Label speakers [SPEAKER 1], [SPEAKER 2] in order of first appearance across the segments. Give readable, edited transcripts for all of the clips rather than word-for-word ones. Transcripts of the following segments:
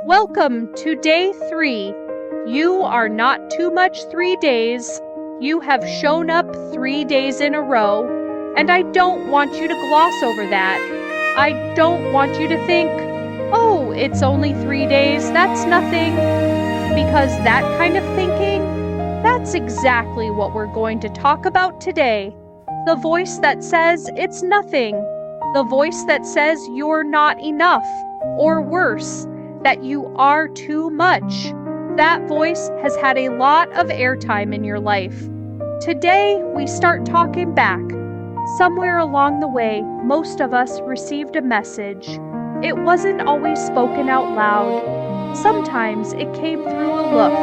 [SPEAKER 1] Welcome to day 3. You are not too much 3 days. You have shown up 3 days in a row, and I don't want you to gloss over that. I don't want you to think, oh, it's only 3 days, that's nothing. Because that kind of thinking, that's exactly what we're going to talk about today. The voice that says it's nothing. The voice that says you're not enough, or worse, that you are too much. That voice has had a lot of airtime in your life. Today, we start talking back. Somewhere along the way, most of us received a message. It wasn't always spoken out loud. Sometimes it came through a look,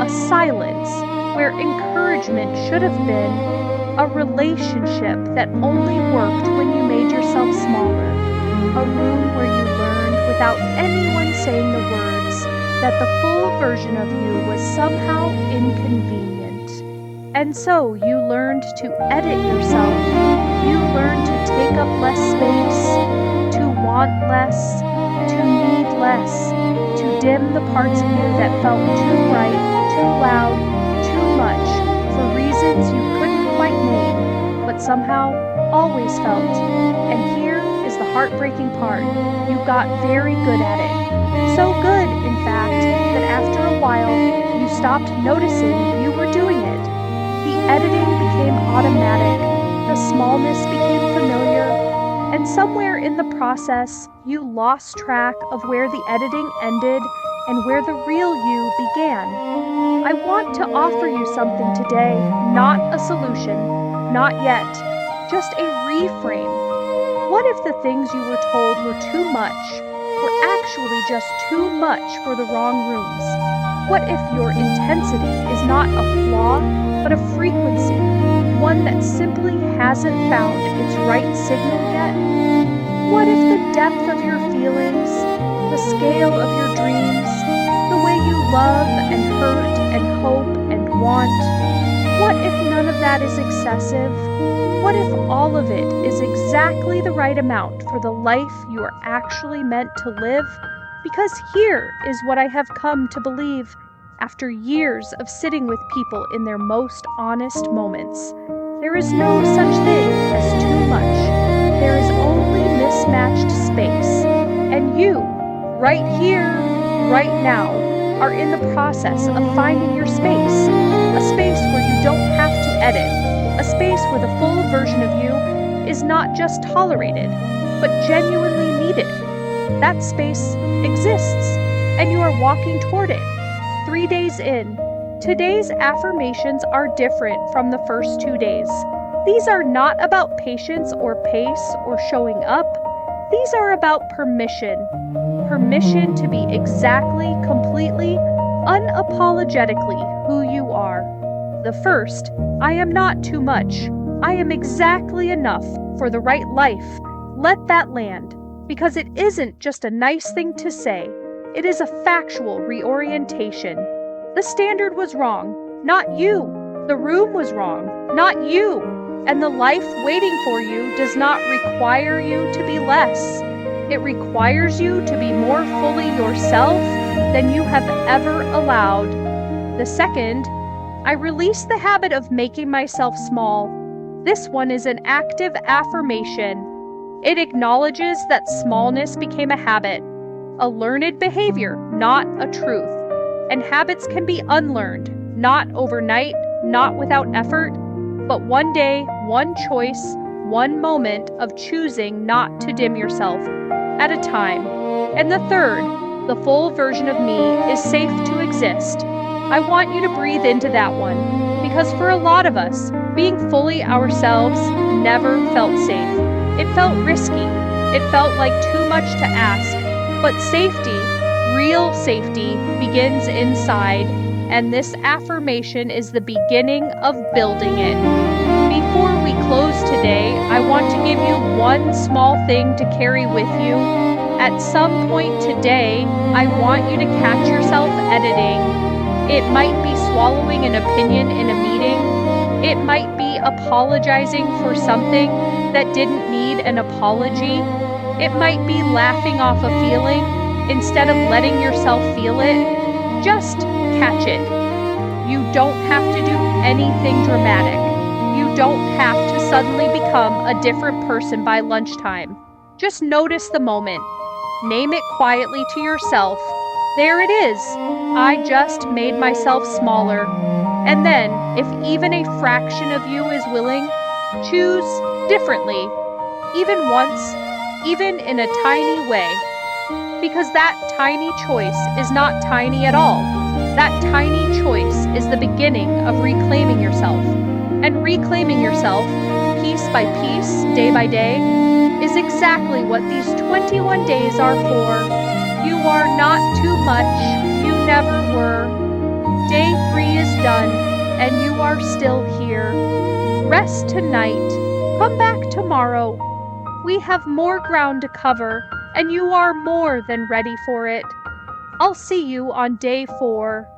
[SPEAKER 1] a silence where encouragement should have been, a relationship that only worked when you made yourself smaller, a room where you learned without anyone saying the words that the full version of you was somehow inconvenient. And so you learned to edit yourself. You learned to take up less space, to want less, to need less, to dim the parts of you that felt too bright, too loud, too much, for reasons you couldn't quite name, but somehow always felt. And here is the heartbreaking part. You got very good at it. So good, in fact, that after a while, you stopped noticing you were doing it. The editing became automatic. The smallness became familiar. And somewhere in the process, you lost track of where the editing ended and where the real you began. I want to offer you something today, not a solution, not yet, just a reframe. What if the things you were told were too much, were actually just too much for the wrong rooms? What if your intensity is not a flaw, but a frequency, one that simply hasn't found its right signal yet? What if the depth of your feelings, the scale of your dreams, the way you love and hurt and hope and want, what if none of that is excessive? What if all of it is exactly the right amount for the life you are actually meant to live? Because here is what I have come to believe after years of sitting with people in their most honest moments. There is no such thing as too much. There is only mismatched space. And you, right here, right now, are in the process of finding your space. A space where you don't have to edit. A space where the full version of you is not just tolerated, but genuinely needed. That space exists, and you are walking toward it. 3 days in, today's affirmations are different from the first 2 days. These are not about patience or pace or showing up. These are about permission. Permission to be exactly, completely, unapologetically who you are. The first, I am not too much. I am exactly enough for the right life. Let that land, because it isn't just a nice thing to say. It is a factual reorientation. The standard was wrong, not you. The room was wrong, not you. And the life waiting for you does not require you to be less. It requires you to be more fully yourself than you have ever allowed. The second, I release the habit of making myself small. This one is an active affirmation. It acknowledges that smallness became a habit, a learned behavior, not a truth. And habits can be unlearned, not overnight, not without effort, but one day, one choice, one moment of choosing not to dim yourself at a time. And the third, the full version of me is safe to exist. I want you to breathe into that one, because for a lot of us, being fully ourselves never felt safe. It felt risky. It felt like too much to ask. But safety, real safety, begins inside, and this affirmation is the beginning of building it. Before we close today, I want to give you one small thing to carry with you. At some point today, I want you to catch yourself editing. It might be swallowing an opinion in a meeting. It might be apologizing for something that didn't need an apology. It might be laughing off a feeling. Instead of letting yourself feel it, just catch it. You don't have to do anything dramatic. You don't have to suddenly become a different person by lunchtime. Just notice the moment. Name it quietly to yourself. There it is. I just made myself smaller. And then, if even a fraction of you is willing, choose differently, even once, even in a tiny way. Because that tiny choice is not tiny at all. That tiny choice is the beginning of reclaiming yourself. And reclaiming yourself, piece by piece, day by day, is exactly what these 21 days are for. You are not too much. You never were. Day 3 is done, and you are still here. Rest tonight. Come back tomorrow. We have more ground to cover, and you are more than ready for it. I'll see you on day 4.